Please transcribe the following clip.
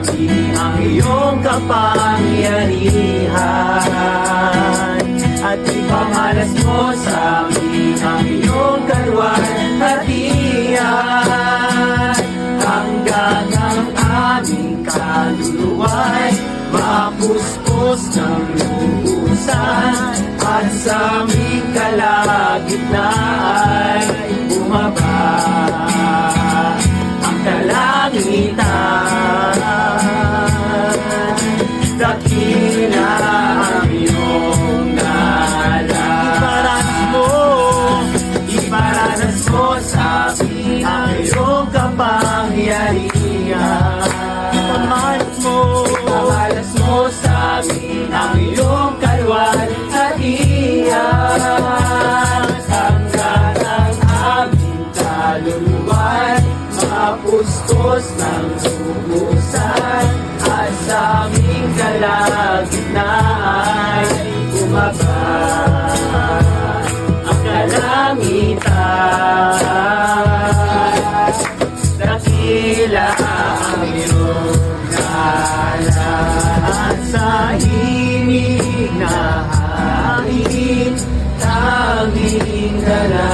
amin ang iyong kapangyarihan, at ipamalas mo sa amin ang iyong kalwalhatian, hanggang ang aming kaluluwa'y mapuspos ng lubusan, at sa aming kalagitnaan ay bumaba ang kalangitan. Dakila ang iyong ngalan, iparanas mo sa amin ang iyong kapangyarihan, ipamalas mo sa amin ang iyong kalwalhatian, hanggang ang aming kaluluwa'y mapustos ng lubusan, at sa aming kalagitnaan ay bumaba ang kalangitan. Dakila ang iyong ngalan, sa himig na hangin, tanging dala